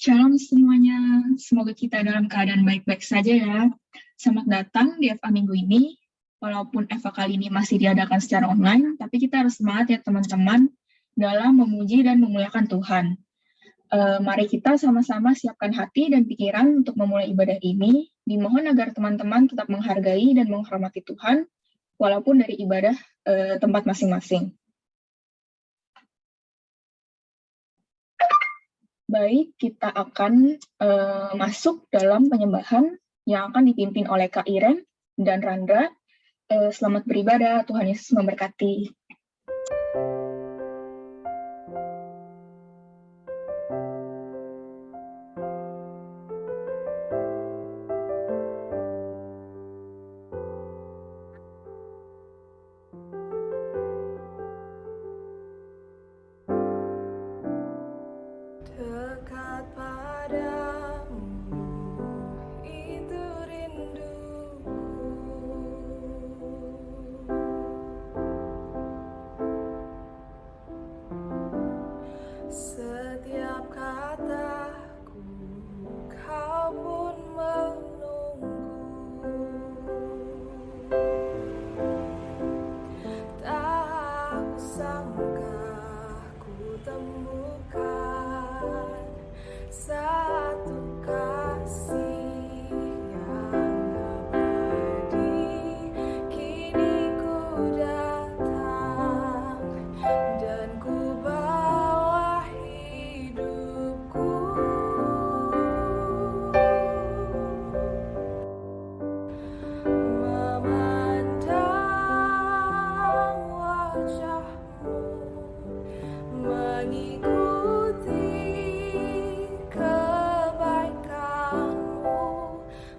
Shalom semuanya, semoga kita dalam keadaan baik-baik saja ya. Selamat datang di FA minggu ini. Walaupun FA kali ini masih diadakan secara online, tapi kita harus semangat ya teman-teman dalam memuji dan memuliakan Tuhan. Mari kita sama-sama siapkan hati dan pikiran untuk memulai ibadah ini. Dimohon agar teman-teman tetap menghargai dan menghormati Tuhan, walaupun dari ibadah tempat masing-masing. Baik, kita akan masuk dalam penyembahan yang akan dipimpin oleh Kak Iren dan Randra. Selamat beribadah, Tuhan Yesus memberkati. Dekat padamu, itu rinduku. Setiap kataku, kau pun menunggu. Tak sangka ku temukan satu kasih yang abadi. Kini ku datang dan ku bawa hidupku. Memandang wajahmu, mengikuti kebaikanmu,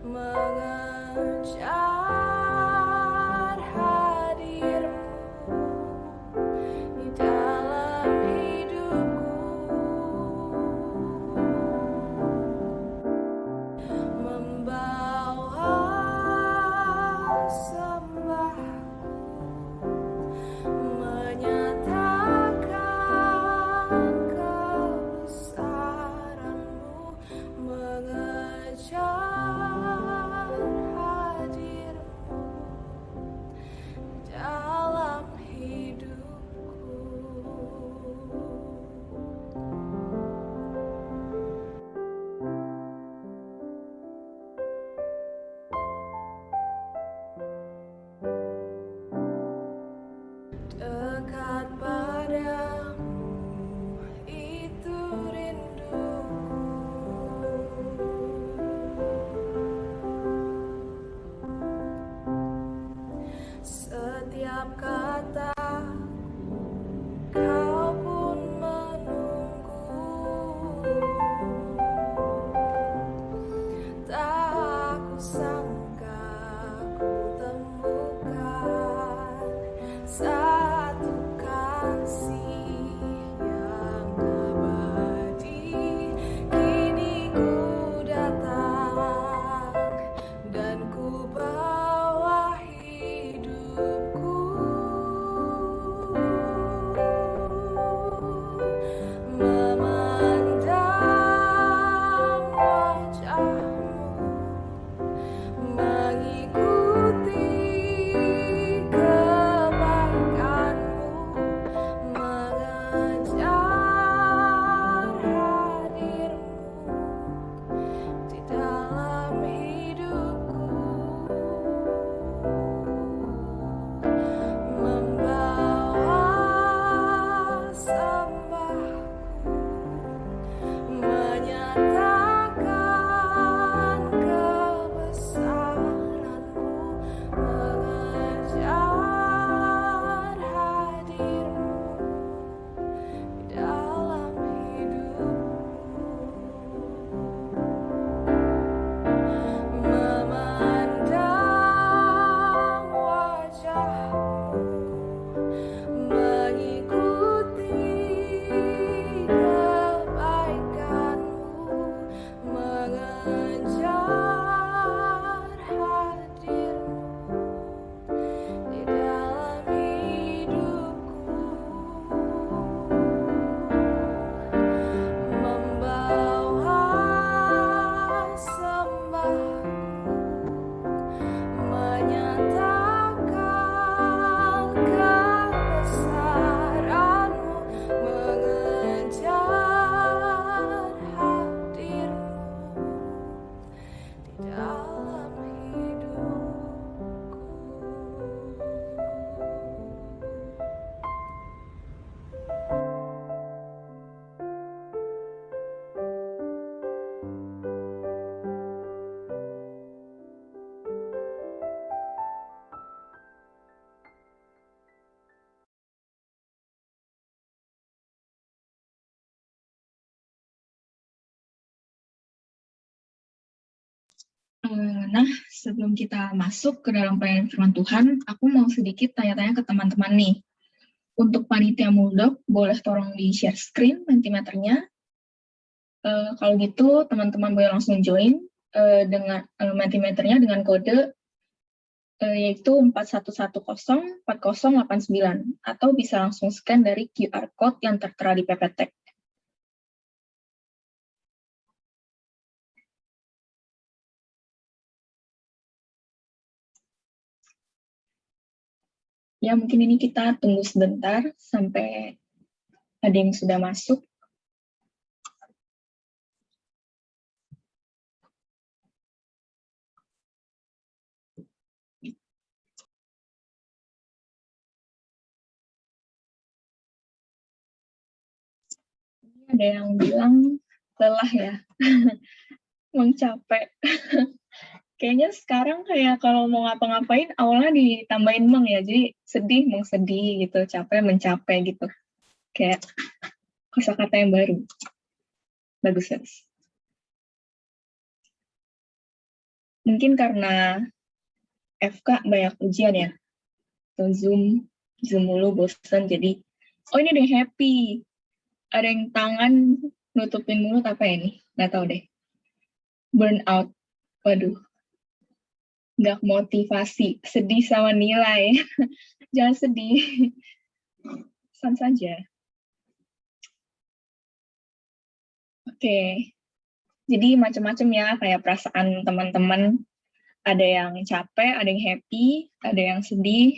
mengejar hadirmu di dalam Nah, sebelum kita masuk ke dalam pelayanan firman Tuhan, aku mau sedikit tanya-tanya ke teman-teman nih. Untuk panitia Muldok, boleh tolong di-share screen Mentimeternya. Kalau gitu, teman-teman boleh langsung join dengan Mentimeternya dengan kode yaitu 41104089, atau bisa langsung scan dari QR Code yang tertera di PPT. Ya, mungkin ini kita tunggu sebentar sampai ada yang sudah masuk. Ada yang bilang lelah ya, capek. Kayaknya sekarang kayak kalau mau ngapa-ngapain awalnya ditambahin meng ya, jadi sedih, meng sedih gitu, capek, mencapai gitu. Kayak kosakata yang baru. Bagus, bagus. Mungkin karena FK banyak ujian ya, atau Zoom mulu bosan, jadi oh ini ada yang happy, ada yang tangan nutupin mulut apa ini, nggak tahu deh. Burnout, waduh, nggak motivasi, sedih sama nilai. Jangan sedih, pesan saja. Oke, jadi macam-macam ya kayak perasaan teman-teman. Ada yang capek, ada yang happy, ada yang sedih,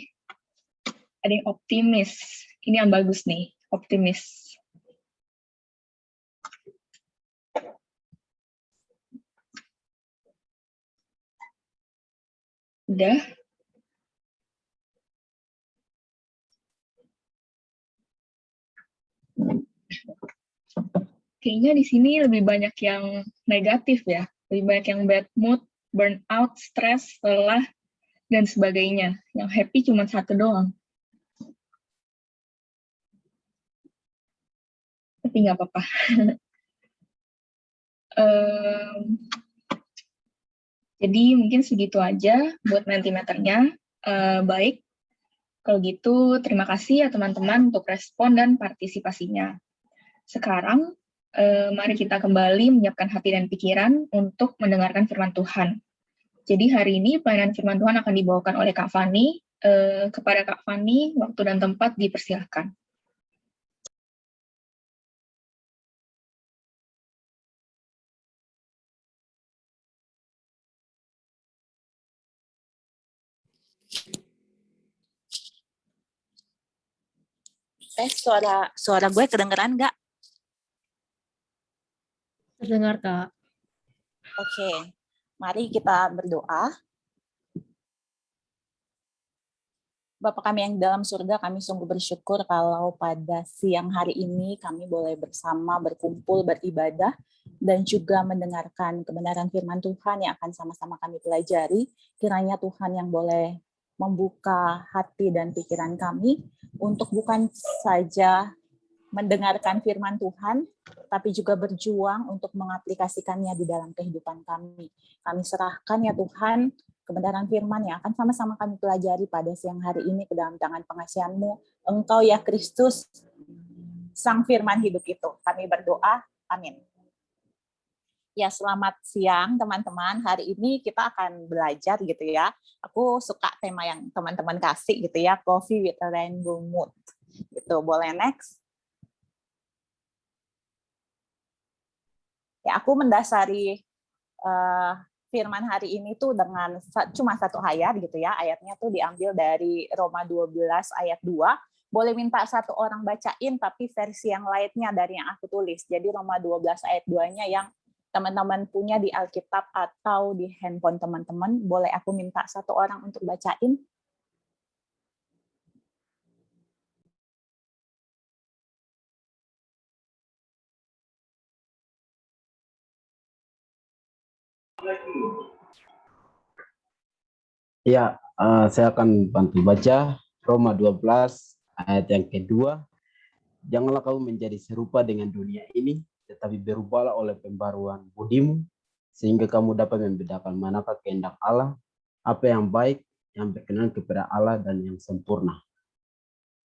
ada yang optimis. Ini yang bagus nih, optimis. Udah? Kayaknya di sini lebih banyak yang negatif ya. Lebih banyak yang bad mood, burnout, stres, lelah, dan sebagainya. Yang happy cuma satu doang. Tapi nggak apa-apa. Jadi mungkin segitu aja buat Mentimeternya. Baik, kalau gitu terima kasih ya teman-teman untuk respon dan partisipasinya. Sekarang, mari kita kembali menyiapkan hati dan pikiran untuk mendengarkan firman Tuhan. Jadi hari ini pelayanan firman Tuhan akan dibawakan oleh Kak Fani. Kepada Kak Fani, waktu dan tempat dipersilahkan. Suara gue kedengeran nggak? Terdengar, Kak. Oke, mari kita berdoa. Bapa kami yang dalam surga, kami sungguh bersyukur kalau pada siang hari ini kami boleh bersama berkumpul, beribadah, dan juga mendengarkan kebenaran firman Tuhan yang akan sama-sama kami pelajari. Kiranya Tuhan yang boleh membuka hati dan pikiran kami untuk bukan saja mendengarkan firman Tuhan, tapi juga berjuang untuk mengaplikasikannya di dalam kehidupan kami. Kami serahkan ya Tuhan, kebenaran firman yang akan sama-sama kami pelajari pada siang hari ini ke dalam tangan pengasihan-Mu. Engkau ya Kristus, Sang Firman hidup itu. Kami berdoa, amin. Ya, selamat siang teman-teman. Hari ini kita akan belajar gitu ya. Aku suka tema yang teman-teman kasih gitu ya, Coffee with a Rainbow Mood. Gitu, boleh next? Ya, aku mendasari firman hari ini tuh dengan cuma satu ayat gitu ya. Ayatnya tuh diambil dari Roma 12 ayat 2. Boleh minta satu orang bacain tapi versi yang lainnya dari yang aku tulis. Jadi Roma 12 ayat 2-nya yang teman-teman punya di Alkitab atau di handphone teman-teman, boleh aku minta satu orang untuk bacain? Ya, saya akan bantu baca Roma 12 ayat yang kedua. Janganlah kamu menjadi serupa dengan dunia ini, tetapi berubahlah oleh pembaruan budimu, sehingga kamu dapat membedakan manakah kehendak Allah, apa yang baik, yang berkenan kepada Allah, dan yang sempurna.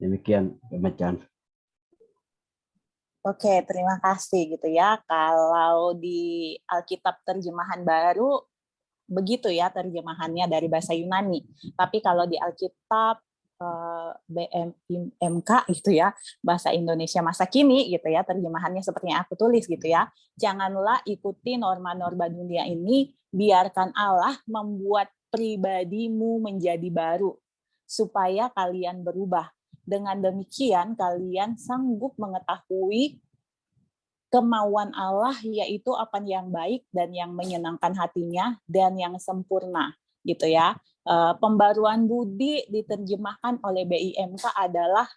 Demikian pembacaan. Oke, terima kasih gitu ya. Kalau di Alkitab terjemahan baru, begitu ya terjemahannya dari bahasa Yunani. Tapi kalau di Alkitab BMK gitu ya, bahasa Indonesia masa kini gitu ya, terjemahannya seperti yang aku tulis gitu ya. Janganlah ikuti norma-norma dunia ini, biarkan Allah membuat pribadimu menjadi baru, supaya kalian berubah. Dengan demikian kalian sanggup mengetahui kemauan Allah, yaitu apa yang baik dan yang menyenangkan hatinya dan yang sempurna gitu ya. Pembaruan budi diterjemahkan oleh BIMK adalah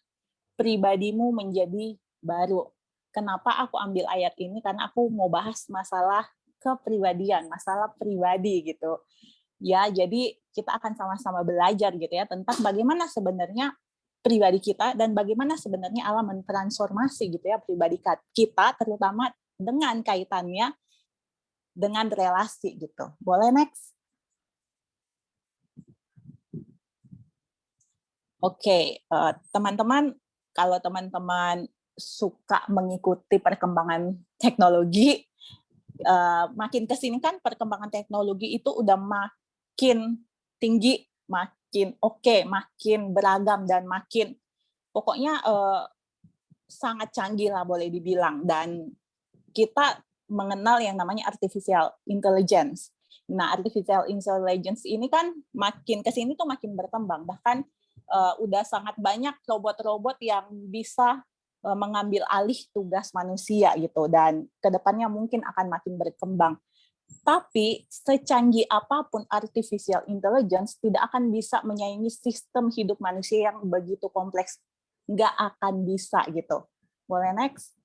pribadimu menjadi baru. Kenapa aku ambil ayat ini? Karena aku mau bahas masalah kepribadian, masalah pribadi gitu. Ya, jadi kita akan sama-sama belajar gitu ya tentang bagaimana sebenarnya pribadi kita dan bagaimana sebenarnya Allah mentransformasi gitu ya pribadi kita, terutama dengan kaitannya dengan relasi gitu. Boleh next? Oke, teman-teman, kalau teman-teman suka mengikuti perkembangan teknologi, makin kesini kan perkembangan teknologi itu udah makin tinggi, makin oke, makin beragam, dan makin pokoknya sangat canggih lah boleh dibilang. Dan kita mengenal yang namanya artificial intelligence. Nah, artificial intelligence ini kan makin kesini tuh makin berkembang. Bahkan udah sangat banyak robot-robot yang bisa mengambil alih tugas manusia gitu. Dan kedepannya mungkin akan makin berkembang. Tapi secanggih apapun artificial intelligence tidak akan bisa menyaingi sistem hidup manusia yang begitu kompleks. Nggak akan bisa gitu. Boleh next?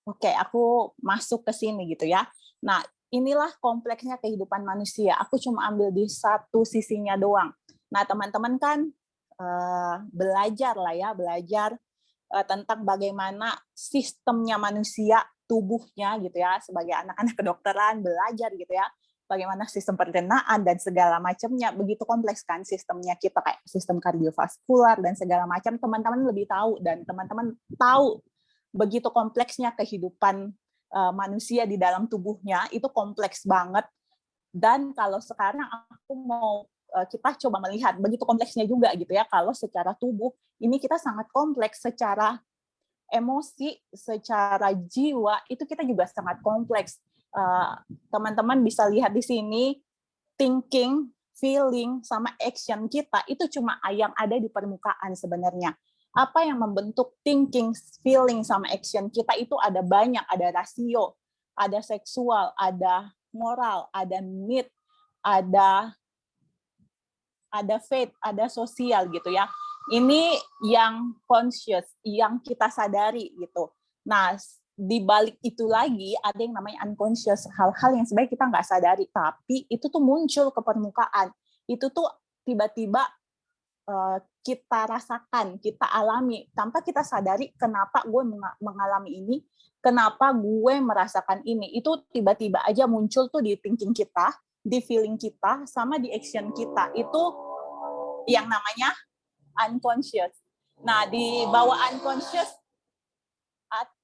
Oke, aku masuk ke sini gitu ya. Nah, inilah kompleksnya kehidupan manusia. Aku cuma ambil di satu sisinya doang. Nah, teman-teman kan belajar lah ya, belajar tentang bagaimana sistemnya manusia, tubuhnya gitu ya, sebagai anak-anak kedokteran belajar gitu ya, bagaimana sistem pencernaan dan segala macamnya, begitu kompleks kan sistemnya kita, kayak sistem kardiovaskular dan segala macam, teman-teman lebih tahu, dan teman-teman tahu begitu kompleksnya kehidupan manusia di dalam tubuhnya, itu kompleks banget. Dan kalau sekarang aku mau kita coba melihat begitu kompleksnya juga gitu ya, kalau secara tubuh ini kita sangat kompleks, secara emosi, secara jiwa itu kita juga sangat kompleks. Teman-teman bisa lihat di sini, thinking, feeling, sama action kita itu cuma yang ada di permukaan sebenarnya. Apa yang membentuk thinking, feeling, sama action kita itu ada banyak, ada rasio, ada seksual, ada moral, ada need, ada faith, ada sosial gitu ya. Ini yang conscious, yang kita sadari gitu. Nah, di balik itu lagi ada yang namanya unconscious, hal-hal yang sebenarnya kita nggak sadari, tapi itu tuh muncul ke permukaan. Itu tuh tiba-tiba kita rasakan, kita alami, tanpa kita sadari kenapa gue mengalami ini, kenapa gue merasakan ini. Itu tiba-tiba aja muncul tuh di thinking kita, di feeling kita, sama di action kita. Itu yang namanya unconscious. Nah, di bawah unconscious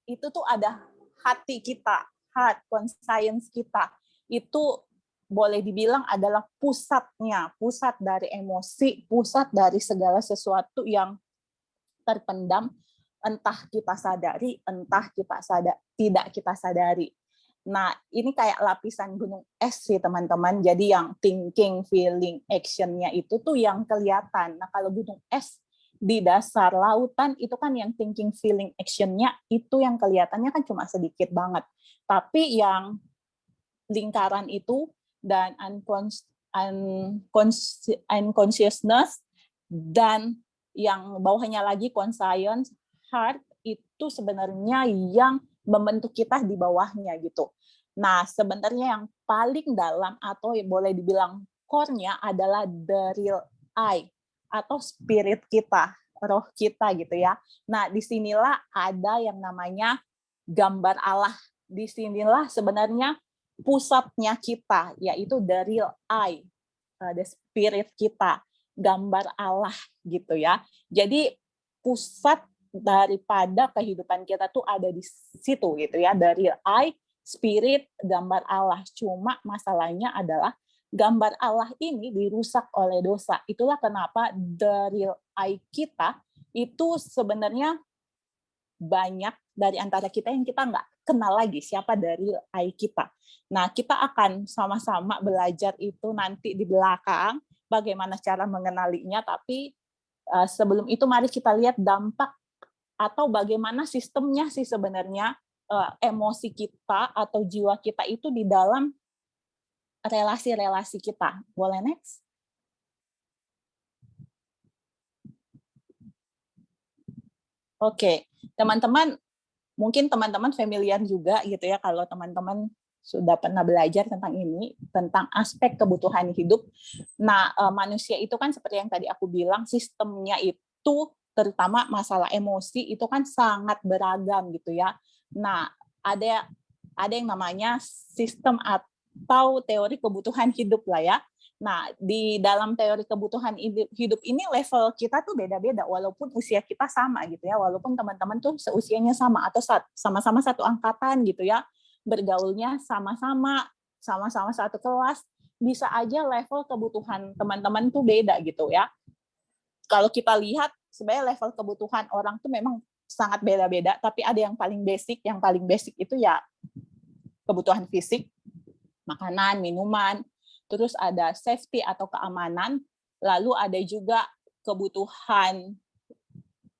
itu tuh ada hati kita, heart, conscience kita. Itu boleh dibilang adalah pusatnya, pusat dari emosi, pusat dari segala sesuatu yang terpendam, entah kita sadari, entah kita tidak kita sadari. Nah, ini kayak lapisan gunung es sih teman-teman. Jadi yang thinking, feeling, action-nya itu tuh yang kelihatan. Nah, kalau gunung es di dasar lautan itu kan yang thinking, feeling, action-nya itu yang kelihatannya kan cuma sedikit banget. Tapi yang lingkaran itu dan unconsciousness dan yang bawahnya lagi conscience, heart, itu sebenarnya yang membentuk kita di bawahnya gitu. Nah, sebenarnya yang paling dalam atau boleh dibilang core-nya adalah the real I atau spirit kita, roh kita gitu ya. Nah, disinilah ada yang namanya gambar Allah. Disinilah sebenarnya pusatnya kita, yaitu the real I, the spirit kita, gambar Allah gitu ya. Jadi pusat daripada kehidupan kita tuh ada di situ gitu ya, the real I, spirit, gambar Allah. Cuma masalahnya adalah gambar Allah ini dirusak oleh dosa. Itulah kenapa the real I kita itu sebenarnya banyak dari antara kita yang kita nggak kenal lagi siapa dari I kita. Nah, kita akan sama-sama belajar itu nanti di belakang, bagaimana cara mengenalinya, tapi sebelum itu mari kita lihat dampak atau bagaimana sistemnya sih sebenarnya emosi kita atau jiwa kita itu di dalam relasi-relasi kita. Boleh next? Oke, teman-teman, mungkin teman-teman familiar juga gitu ya kalau teman-teman sudah pernah belajar tentang ini, tentang aspek kebutuhan hidup. Nah, manusia itu kan seperti yang tadi aku bilang, sistemnya itu terutama masalah emosi itu kan sangat beragam gitu ya. Nah, ada yang namanya sistem atau teori kebutuhan hidup lah ya. Nah, di dalam teori kebutuhan hidup ini level kita tuh beda-beda, walaupun usia kita sama gitu ya, walaupun teman-teman tuh seusianya sama atau sama-sama satu angkatan gitu ya, bergaulnya sama-sama satu kelas, bisa aja level kebutuhan teman-teman tuh beda gitu ya. Kalau kita lihat sebenarnya level kebutuhan orang tuh memang sangat beda-beda, tapi ada yang paling basic itu ya kebutuhan fisik, makanan, minuman, terus ada safety atau keamanan, lalu ada juga kebutuhan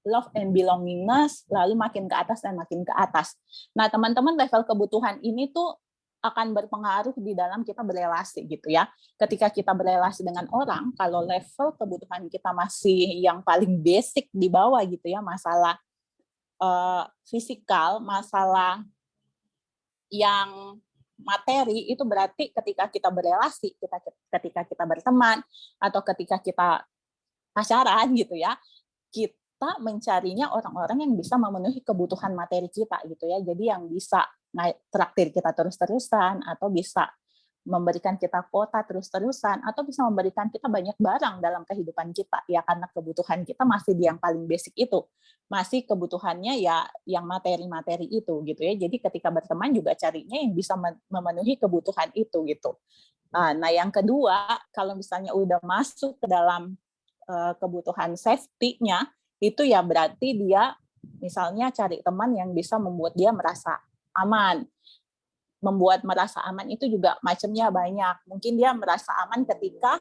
love and belongingness, lalu makin ke atas dan makin ke atas. Nah, teman-teman, level kebutuhan ini tuh akan berpengaruh di dalam kita berelasi gitu ya. Ketika kita berelasi dengan orang, kalau level kebutuhan kita masih yang paling basic di bawah gitu ya, masalah fisikal, masalah yang materi, itu berarti ketika kita berelasi, ketika kita berteman, atau ketika kita pacaran gitu ya, kita mencarinya orang-orang yang bisa memenuhi kebutuhan materi kita gitu ya. Jadi yang bisa traktir kita terus-terusan, atau bisa memberikan kita kuota terus-terusan, atau bisa memberikan kita banyak barang dalam kehidupan kita ya, karena kebutuhan kita masih di yang paling basic itu, masih kebutuhannya ya yang materi-materi itu gitu ya. Jadi ketika berteman juga carinya yang bisa memenuhi kebutuhan itu gitu. Nah, yang kedua, kalau misalnya udah masuk ke dalam kebutuhan safety-nya, itu ya berarti dia misalnya cari teman yang bisa membuat dia merasa aman. Membuat merasa aman itu juga macamnya banyak. Mungkin dia merasa aman ketika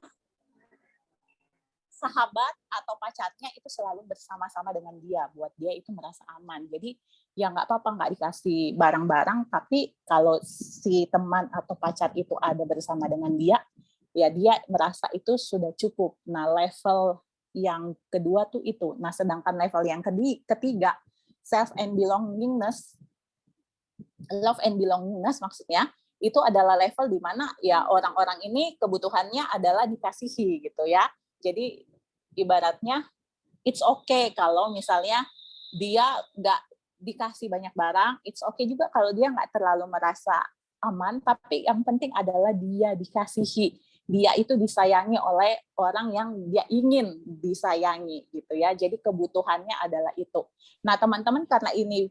sahabat atau pacarnya itu selalu bersama-sama dengan dia, buat dia itu merasa aman. Jadi ya nggak apa-apa nggak dikasih barang-barang, tapi kalau si teman atau pacar itu ada bersama dengan dia, ya dia merasa itu sudah cukup. Nah, level yang kedua tuh itu. Nah, sedangkan level yang ketiga, self and belongingness, love and belongingness maksudnya, itu adalah level di mana ya orang-orang ini kebutuhannya adalah dikasihi gitu ya. Jadi ibaratnya it's okay kalau misalnya dia nggak dikasih banyak barang, it's okay juga kalau dia nggak terlalu merasa aman, tapi yang penting adalah dia dikasihi, dia itu disayangi oleh orang yang dia ingin disayangi gitu ya. Jadi kebutuhannya adalah itu. Nah, teman-teman, karena ini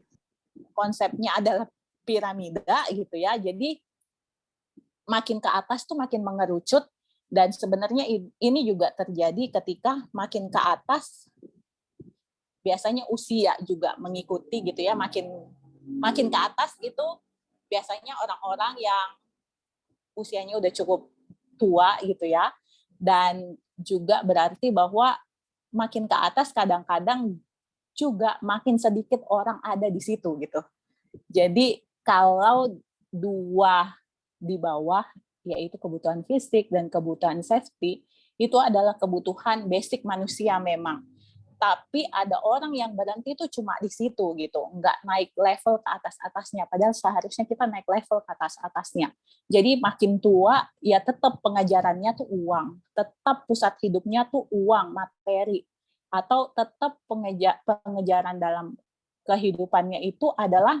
konsepnya adalah piramida gitu ya, jadi makin ke atas tuh makin mengerucut, dan sebenarnya ini juga terjadi ketika makin ke atas biasanya usia juga mengikuti gitu ya, makin ke atas itu biasanya orang-orang yang usianya udah cukup tua gitu ya, dan juga berarti bahwa makin ke atas kadang-kadang juga makin sedikit orang ada di situ gitu. Jadi kalau dua di bawah, yaitu kebutuhan fisik dan kebutuhan safety, itu adalah kebutuhan basic manusia memang. Tapi ada orang yang berhenti itu cuma di situ gitu, nggak naik level ke atas-atasnya, padahal seharusnya kita naik level ke atas-atasnya. Jadi makin tua, ya tetap pengajarannya tuh uang, tetap pusat hidupnya tuh uang, materi, atau tetap pengejaran dalam kehidupannya itu adalah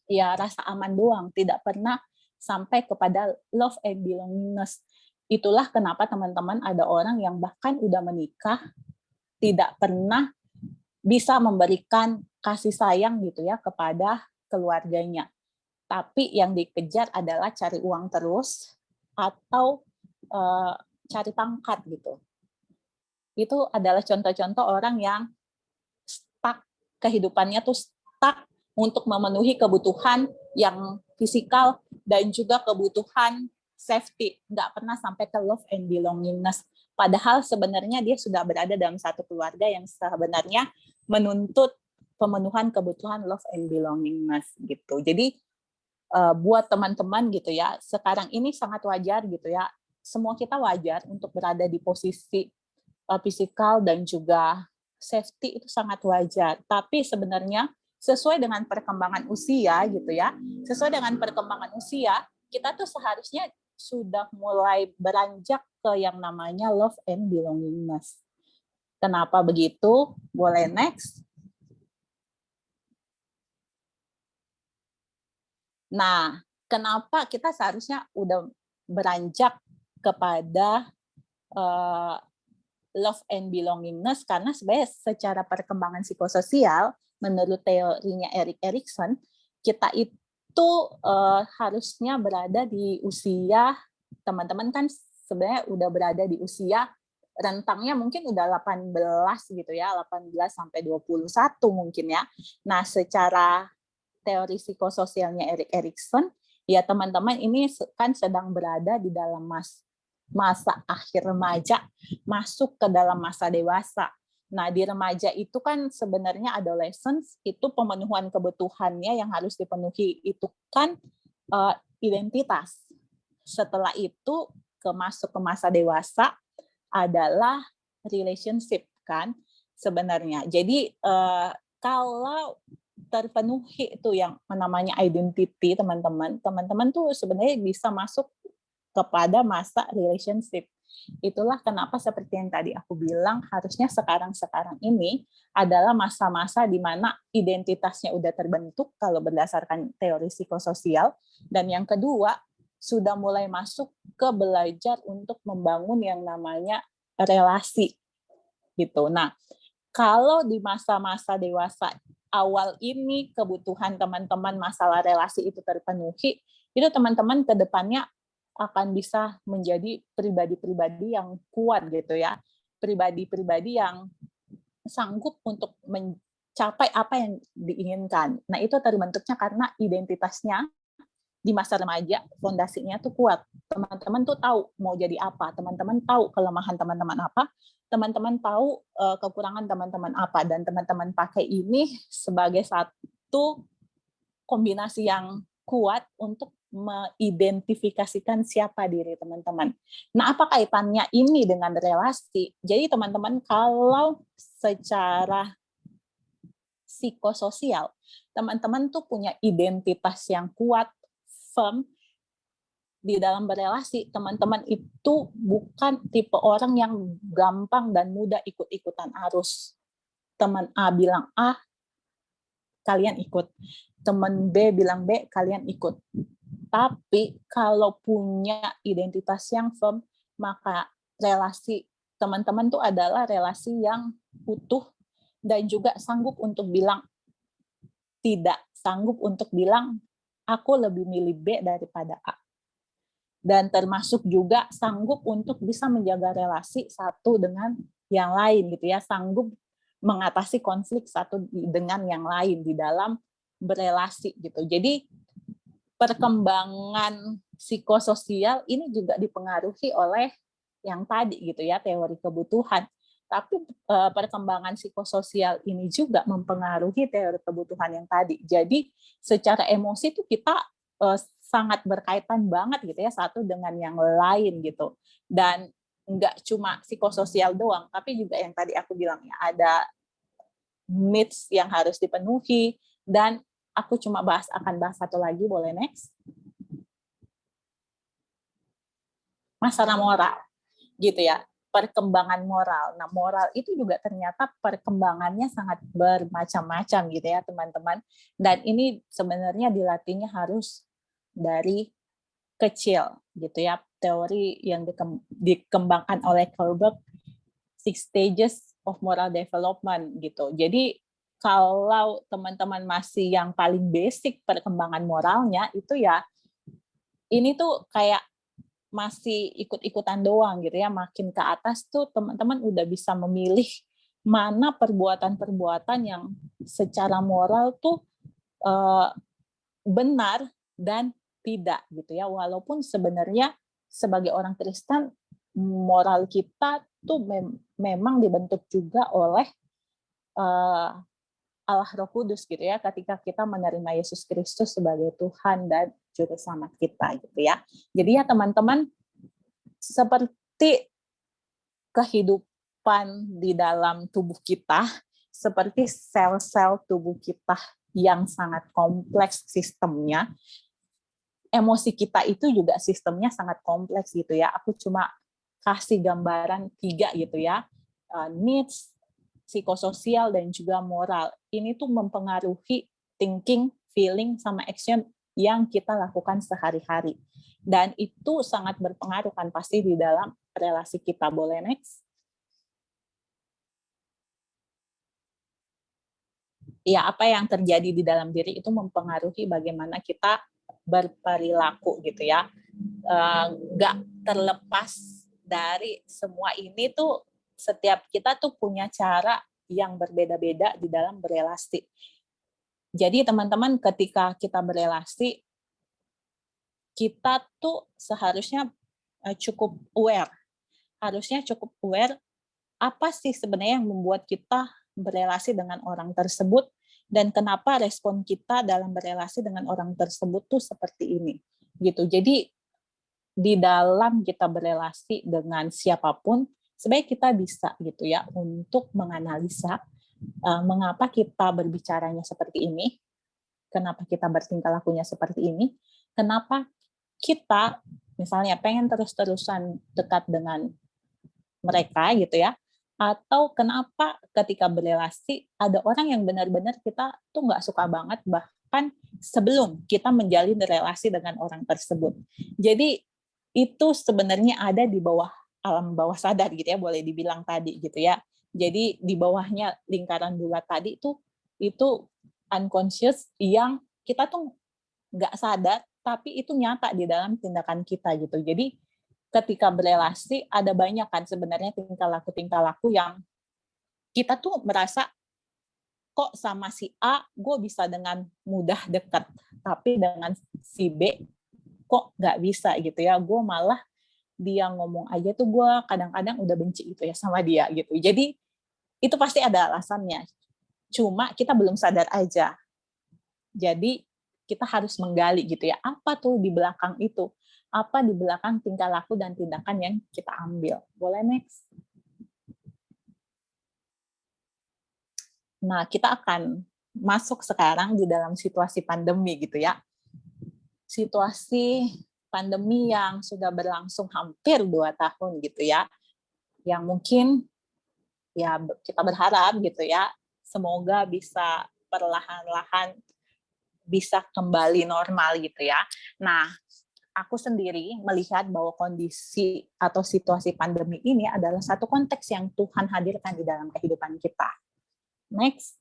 ya rasa aman doang, tidak pernah sampai kepada love and belongingness. Itulah kenapa teman-teman ada orang yang bahkan udah menikah tidak pernah bisa memberikan kasih sayang gitu ya kepada keluarganya. Tapi yang dikejar adalah cari uang terus atau cari pangkat gitu. Itu adalah contoh-contoh orang yang stuck, kehidupannya tuh stuck untuk memenuhi kebutuhan yang fisikal dan juga kebutuhan safety, nggak pernah sampai ke love and belongingness. Padahal sebenarnya dia sudah berada dalam satu keluarga yang sebenarnya menuntut pemenuhan kebutuhan love and belongingness gitu. Jadi buat teman-teman gitu ya, sekarang ini sangat wajar gitu ya, semua kita wajar untuk berada di posisi fisikal dan juga safety itu sangat wajar. Tapi sebenarnya sesuai dengan perkembangan usia gitu ya, sesuai dengan perkembangan usia, kita tuh seharusnya sudah mulai beranjak ke yang namanya love and belongingness. Kenapa begitu? Boleh next. Nah, kenapa kita seharusnya udah beranjak kepada love and belongingness? Karena sebenarnya secara perkembangan psikososial, menurut teorinya Erik Erikson, kita itu harusnya berada di usia, teman-teman kan sebenarnya udah berada di usia rentangnya mungkin udah 18 gitu ya, 18 sampai 21 mungkin ya. Nah, secara teori psikososialnya Erik Erikson, ya teman-teman ini kan sedang berada di dalam masa akhir remaja, masuk ke dalam masa dewasa. Nah, di remaja itu kan sebenarnya adolescence, itu pemenuhan kebutuhannya yang harus dipenuhi itu kan identitas. Setelah itu masuk ke masa dewasa adalah relationship kan sebenarnya. Jadi kalau terpenuhi itu yang namanya identity teman-teman tuh sebenarnya bisa masuk kepada masa relationship. Itulah kenapa seperti yang tadi aku bilang, harusnya sekarang ini adalah masa-masa di mana identitasnya udah terbentuk kalau berdasarkan teori psikososial, dan yang kedua sudah mulai masuk ke belajar untuk membangun yang namanya relasi gitu. Nah, kalau di masa-masa dewasa awal ini kebutuhan teman-teman masalah relasi itu terpenuhi, itu teman-teman ke depannya akan bisa menjadi pribadi-pribadi yang kuat gitu ya. Pribadi-pribadi yang sanggup untuk mencapai apa yang diinginkan. Nah, itu terbentuknya karena identitasnya di masa remaja, fondasinya tuh kuat. Teman-teman tuh tahu mau jadi apa, teman-teman tahu kelemahan teman-teman apa, teman-teman tahu kekurangan teman-teman apa, dan teman-teman pakai ini sebagai satu kombinasi yang kuat untuk mengidentifikasikan siapa diri teman-teman. Nah, apa kaitannya ini dengan relasi? Jadi teman-teman kalau secara psikososial, teman-teman tuh punya identitas yang kuat, firm, di dalam berelasi, teman-teman itu bukan tipe orang yang gampang dan mudah ikut-ikutan arus. Teman A bilang A, kalian ikut. Teman B bilang B, kalian ikut. Tapi kalau punya identitas yang firm, maka relasi teman-teman itu adalah relasi yang utuh dan juga sanggup untuk bilang tidak, sanggup untuk bilang aku lebih milih B daripada A. Dan termasuk juga sanggup untuk bisa menjaga relasi satu dengan yang lain gitu ya, sanggup mengatasi konflik satu dengan yang lain di dalam berelasi gitu. Jadi perkembangan psikososial ini juga dipengaruhi oleh yang tadi gitu ya, teori kebutuhan. Tapi perkembangan psikososial ini juga mempengaruhi teori kebutuhan yang tadi. Jadi secara emosi itu kita sangat berkaitan banget gitu ya, satu dengan yang lain gitu. Dan nggak cuma psikososial doang, tapi juga yang tadi aku bilang ya, ada needs yang harus dipenuhi, dan aku cuma akan bahas satu lagi, boleh next? Masalah moral, gitu ya. perkembangan moral. Nah, moral itu juga ternyata perkembangannya sangat bermacam-macam gitu ya, teman-teman. Dan ini sebenarnya dilatihnya harus dari kecil gitu ya. Teori yang dikembangkan oleh Kohlberg, 6 stages of moral development gitu. Jadi kalau teman-teman masih yang paling basic perkembangan moralnya itu ya, ini tuh kayak masih ikut-ikutan doang gitu ya. Makin ke atas tuh teman-teman udah bisa memilih mana perbuatan-perbuatan yang secara moral tuh benar dan tidak gitu ya. Walaupun sebenarnya sebagai orang Kristen moral kita tuh memang dibentuk juga oleh Allah Roh Kudus gitu ya, ketika kita menerima Yesus Kristus sebagai Tuhan dan Juru Selamat kita gitu ya. Jadi ya teman-teman, seperti kehidupan di dalam tubuh kita, seperti sel-sel tubuh kita yang sangat kompleks sistemnya, emosi kita itu juga sistemnya sangat kompleks gitu ya. Aku cuma kasih gambaran 3 gitu ya, needs, psikososial, dan juga moral. Ini tuh mempengaruhi thinking, feeling, sama action yang kita lakukan sehari-hari. Dan itu sangat berpengaruh kan pasti di dalam relasi kita. Boleh next? Ya, apa yang terjadi di dalam diri itu mempengaruhi bagaimana kita berperilaku gitu ya. Nggak terlepas dari semua ini tuh, setiap kita tuh punya cara yang berbeda-beda di dalam berelasi. Jadi teman-teman, ketika kita berelasi, kita tuh seharusnya cukup aware. Harusnya cukup aware apa sih sebenarnya yang membuat kita berelasi dengan orang tersebut dan kenapa respon kita dalam berelasi dengan orang tersebut tuh seperti ini. Gitu. Jadi di dalam kita berelasi dengan siapapun, sebenarnya kita bisa gitu ya untuk menganalisa mengapa kita berbicaranya seperti ini, kenapa kita bertingkah lakunya seperti ini, kenapa kita misalnya pengen terus-terusan dekat dengan mereka gitu ya, atau kenapa ketika berelasi ada orang yang benar-benar kita tuh nggak suka banget bahkan sebelum kita menjalin relasi dengan orang tersebut. Jadi itu sebenarnya ada di bawah alam bawah sadar gitu ya, boleh dibilang tadi gitu ya. Jadi di bawahnya lingkaran bulat tadi itu unconscious yang kita tuh nggak sadar, tapi itu nyata di dalam tindakan kita gitu. Jadi ketika berelasi ada banyak kan sebenarnya tingkah laku yang kita tuh merasa kok sama si A gue bisa dengan mudah dekat, tapi dengan si B kok nggak bisa gitu ya. Gue malah dia ngomong aja tuh gue kadang-kadang udah benci gitu ya sama dia gitu. Jadi itu pasti ada alasannya. Cuma kita belum sadar aja. Jadi kita harus menggali gitu ya. Apa tuh di belakang itu? Apa di belakang tingkah laku dan tindakan yang kita ambil? Boleh next? Nah, kita akan masuk sekarang di dalam situasi pandemi gitu ya. Situasi pandemi yang sudah berlangsung hampir 2 tahun gitu ya, yang mungkin ya kita berharap gitu ya, semoga bisa perlahan-lahan bisa kembali normal gitu ya. Nah, aku sendiri melihat bahwa kondisi atau situasi pandemi ini adalah satu konteks yang Tuhan hadirkan di dalam kehidupan kita. Next.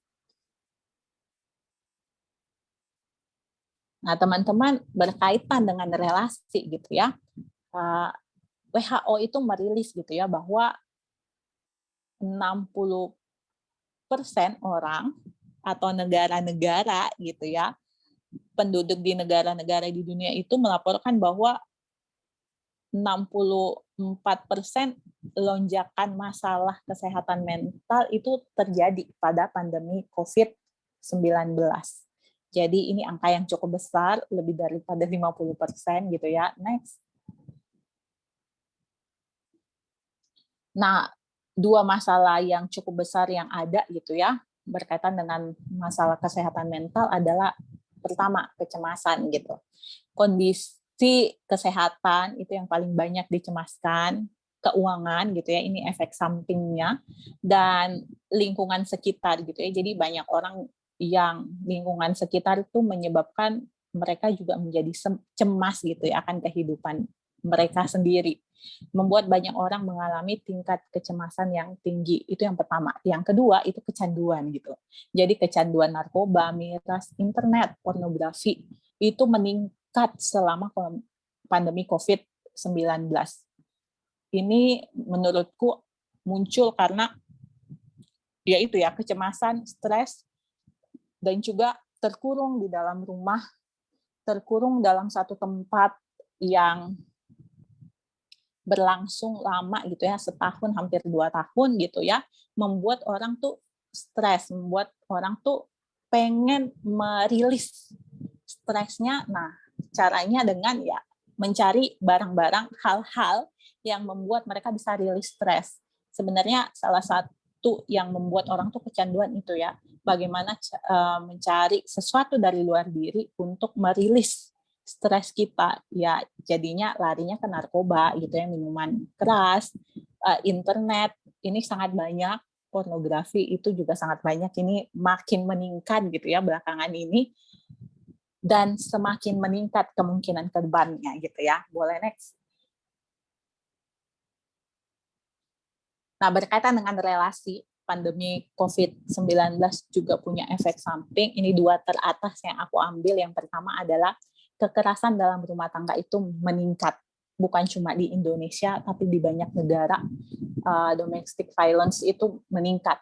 Nah, teman-teman, berkaitan dengan relasi gitu ya, WHO itu merilis gitu ya bahwa 60% orang atau negara-negara gitu ya, penduduk di negara-negara di dunia itu melaporkan bahwa 64% lonjakan masalah kesehatan mental itu terjadi pada pandemi COVID-19. Jadi ini angka yang cukup besar, lebih daripada 50% gitu ya. Next. Nah, 2 masalah yang cukup besar yang ada gitu ya, berkaitan dengan masalah kesehatan mental adalah pertama, kecemasan gitu. Kondisi kesehatan itu yang paling banyak dicemaskan, keuangan gitu ya, ini efek sampingnya, dan lingkungan sekitar gitu ya. Jadi banyak orang yang lingkungan sekitar itu menyebabkan mereka juga menjadi cemas gitu ya akan kehidupan mereka sendiri. Membuat banyak orang mengalami tingkat kecemasan yang tinggi. Itu yang pertama. Yang kedua itu kecanduan gitu. Jadi kecanduan narkoba, miras, internet, pornografi itu meningkat selama pandemi COVID-19. Ini menurutku muncul karena yaitu ya kecemasan, stres, dan juga terkurung di dalam rumah, terkurung dalam satu tempat yang berlangsung lama gitu ya, setahun hampir 2 tahun gitu ya, membuat orang tuh stres, membuat orang tuh pengen merilis stresnya. Nah, caranya dengan ya mencari barang-barang, hal-hal yang membuat mereka bisa rilis stres. Sebenarnya salah satu yang membuat orang tuh kecanduan itu ya, bagaimana mencari sesuatu dari luar diri untuk merilis stres kita, ya jadinya larinya ke narkoba gitu ya, minuman keras, internet ini sangat banyak, pornografi itu juga sangat banyak, ini makin meningkat gitu ya belakangan ini, dan semakin meningkat kemungkinan ke depannya gitu ya. Boleh next. Nah, berkaitan dengan relasi, pandemi COVID-19 juga punya efek samping. Ini 2 teratas yang aku ambil. Yang pertama adalah kekerasan dalam rumah tangga itu meningkat. Bukan cuma di Indonesia, tapi di banyak negara domestic violence itu meningkat.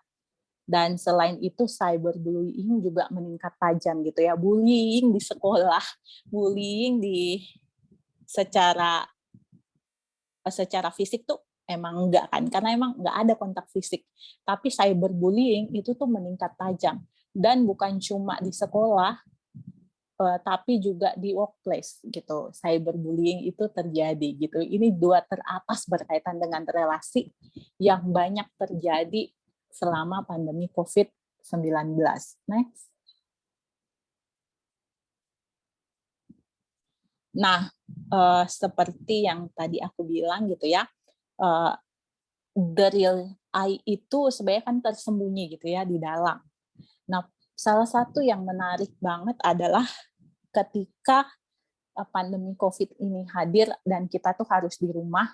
Dan selain itu cyberbullying juga meningkat tajam gitu ya. Bullying di sekolah, bullying di secara fisik tuh emang enggak kan, karena emang enggak ada kontak fisik. Tapi cyberbullying itu tuh meningkat tajam. Dan bukan cuma di sekolah, tapi juga di workplace gitu. Cyberbullying itu terjadi gitu. Ini 2 teratas berkaitan dengan relasi yang banyak terjadi selama pandemi COVID-19. Next. Nah, seperti yang tadi aku bilang gitu ya, the real I itu sebenarnya kan tersembunyi gitu ya di dalam. Nah, salah satu yang menarik banget adalah ketika pandemi COVID ini hadir dan kita tuh harus di rumah,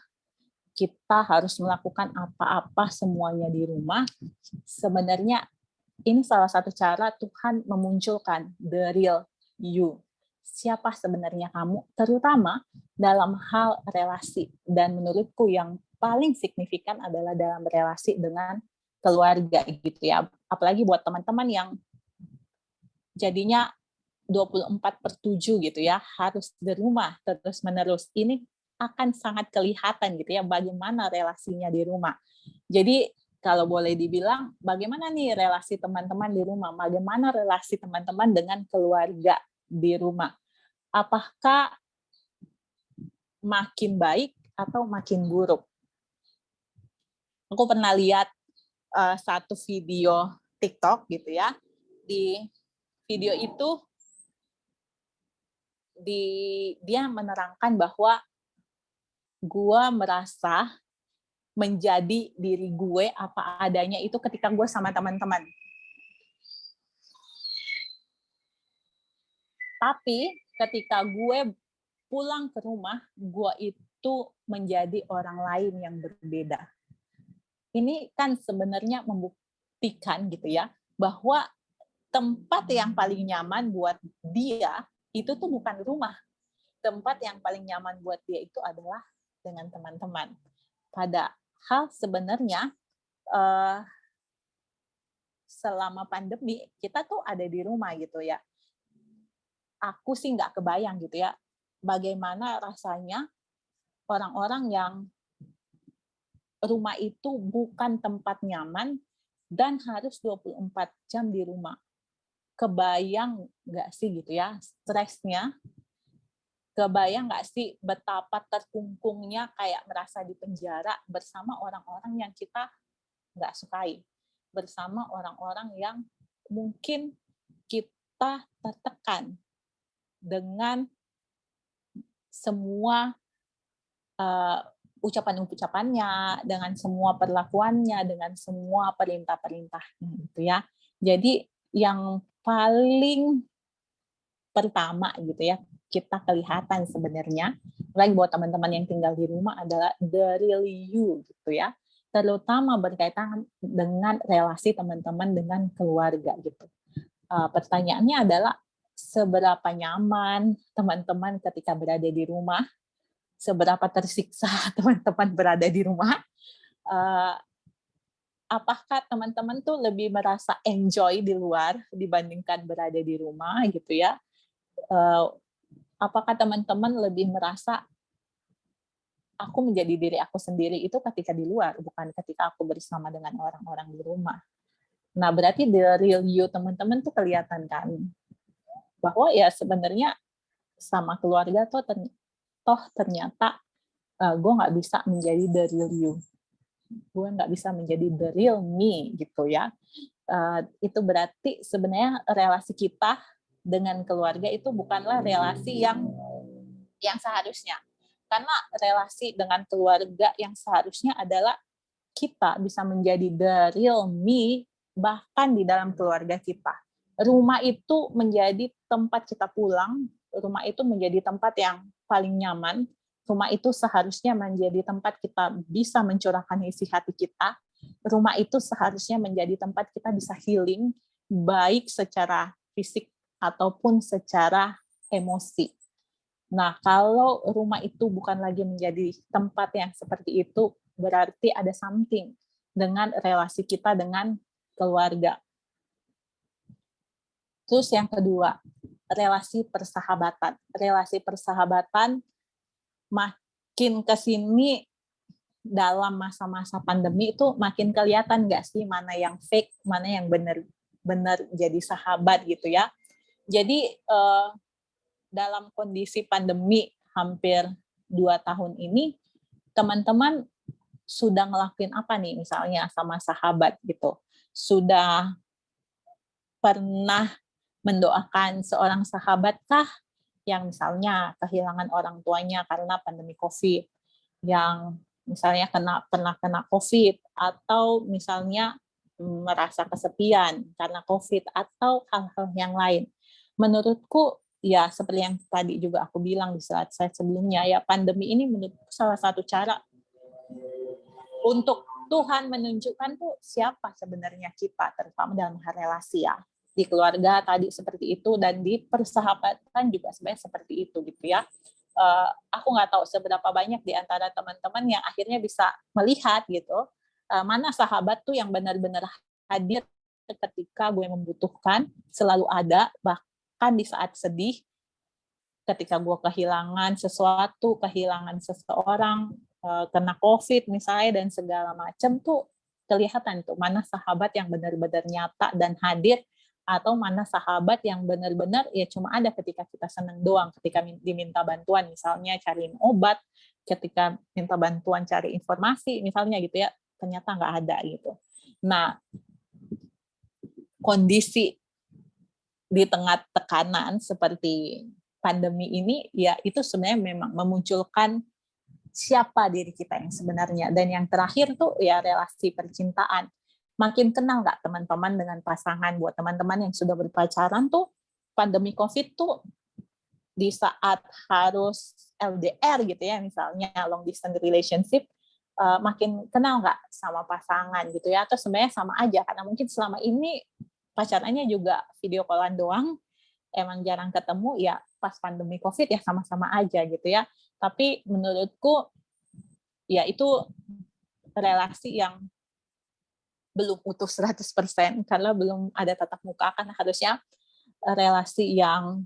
kita harus melakukan apa-apa semuanya di rumah. Sebenarnya ini salah satu cara Tuhan memunculkan the real you. Siapa sebenarnya kamu, terutama dalam hal relasi. Dan menurutku yang paling signifikan adalah dalam relasi dengan keluarga gitu ya. Apalagi buat teman-teman yang jadinya 24/7 gitu ya, harus di rumah terus-menerus. Ini akan sangat kelihatan gitu ya bagaimana relasinya di rumah. Jadi kalau boleh dibilang, bagaimana nih relasi teman-teman di rumah? Bagaimana relasi teman-teman dengan keluarga di rumah? Apakah makin baik atau makin buruk? Aku pernah lihat satu video TikTok gitu ya. Di video itu dia menerangkan bahwa gue merasa menjadi diri gue apa adanya itu ketika gue sama teman-teman. Tapi ketika gue pulang ke rumah, gue itu menjadi orang lain yang berbeda. Ini kan sebenarnya membuktikan gitu ya, bahwa tempat yang paling nyaman buat dia itu tuh bukan rumah. Tempat yang paling nyaman buat dia itu adalah dengan teman-teman. Padahal sebenarnya selama pandemi kita tuh ada di rumah gitu ya. Aku sih nggak kebayang gitu ya, bagaimana rasanya orang-orang yang rumah itu bukan tempat nyaman dan harus 24 jam di rumah. Kebayang nggak sih gitu ya stresnya? Kebayang nggak sih betapa terkungkungnya kayak merasa di penjara bersama orang-orang yang kita nggak sukai, bersama orang-orang yang mungkin kita tertekan dengan semua ucapan-ucapannya, dengan semua perlakuannya, dengan semua perintah-perintahnya gitu ya. Jadi yang paling pertama gitu ya, kita kelihatan sebenarnya, lagi buat teman-teman yang tinggal di rumah adalah the real you gitu ya. Terutama berkaitan dengan relasi teman-teman dengan keluarga gitu. Pertanyaannya adalah seberapa nyaman teman-teman ketika berada di rumah, seberapa tersiksa teman-teman berada di rumah, apakah teman-teman tuh lebih merasa enjoy di luar dibandingkan berada di rumah gitu ya. Apakah teman-teman lebih merasa aku menjadi diri aku sendiri itu ketika di luar, bukan ketika aku bersama dengan orang-orang di rumah. Nah, berarti the real you teman-teman tuh kelihatan kan, bahwa ya sebenarnya sama keluarga toh ternyata gue nggak bisa menjadi the real you, gue nggak bisa menjadi the real me gitu ya. Itu berarti sebenarnya relasi kita dengan keluarga itu bukanlah relasi yang seharusnya, karena relasi dengan keluarga yang seharusnya adalah kita bisa menjadi the real me bahkan di dalam keluarga kita. Rumah itu menjadi tempat kita pulang, rumah itu menjadi tempat yang paling nyaman, rumah itu seharusnya menjadi tempat kita bisa mencurahkan isi hati kita, rumah itu seharusnya menjadi tempat kita bisa healing, baik secara fisik ataupun secara emosi. Nah, kalau rumah itu bukan lagi menjadi tempat yang seperti itu, berarti ada something dengan relasi kita dengan keluarga. Terus yang kedua, relasi persahabatan. Relasi persahabatan makin ke sini dalam masa-masa pandemi itu makin kelihatan nggak sih mana yang fake, mana yang benar jadi sahabat gitu ya. Jadi dalam kondisi pandemi hampir 2 tahun ini, teman-teman sudah ngelakuin apa nih misalnya sama sahabat gitu? Sudah pernah mendoakan seorang sahabat kah yang misalnya kehilangan orang tuanya karena pandemi COVID, yang misalnya pernah kena COVID, atau misalnya merasa kesepian karena COVID, atau hal-hal yang lain. Menurutku, ya seperti yang tadi juga aku bilang di slide saya sebelumnya, ya pandemi ini menurutku salah satu cara untuk Tuhan menunjukkan tuh siapa sebenarnya kita, terutama dalam hal relasi ya. Di keluarga tadi seperti itu, dan di persahabatan juga sebenarnya seperti itu gitu ya. Aku nggak tahu seberapa banyak di antara teman-teman yang akhirnya bisa melihat gitu, mana sahabat tuh yang benar-benar hadir ketika gue membutuhkan, selalu ada, bahkan di saat sedih, ketika gue kehilangan sesuatu, kehilangan seseorang, kena COVID misalnya, dan segala macam tuh kelihatan tuh mana sahabat yang benar-benar nyata dan hadir, atau mana sahabat yang benar-benar ya cuma ada ketika kita senang doang, ketika diminta bantuan misalnya cariin obat, ketika minta bantuan cari informasi misalnya gitu ya, ternyata nggak ada gitu. Nah, kondisi di tengah tekanan seperti pandemi ini ya itu sebenarnya memang memunculkan siapa diri kita yang sebenarnya. Dan yang terakhir tuh ya relasi percintaan. Makin kenal nggak teman-teman dengan pasangan? Buat teman-teman yang sudah berpacaran tuh, pandemi COVID tuh di saat harus LDR gitu ya, misalnya long distance relationship, makin kenal nggak sama pasangan gitu ya? Atau sebenarnya sama aja, karena mungkin selama ini pacarannya juga video callan doang, emang jarang ketemu, ya pas pandemi COVID ya sama-sama aja gitu ya. Tapi menurutku ya itu relasi yang belum utuh 100% karena belum ada tatap muka, kan harusnya relasi yang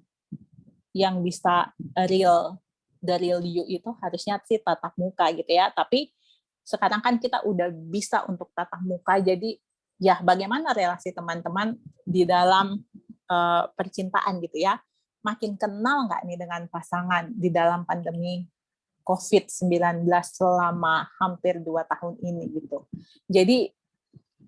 bisa real, the real you itu harusnya sih tatap muka gitu ya. Tapi sekarang kan kita udah bisa untuk tatap muka, jadi ya bagaimana relasi teman-teman di dalam percintaan gitu ya. Makin kenal nggak nih dengan pasangan di dalam pandemi COVID-19 selama hampir 2 tahun ini gitu. Jadi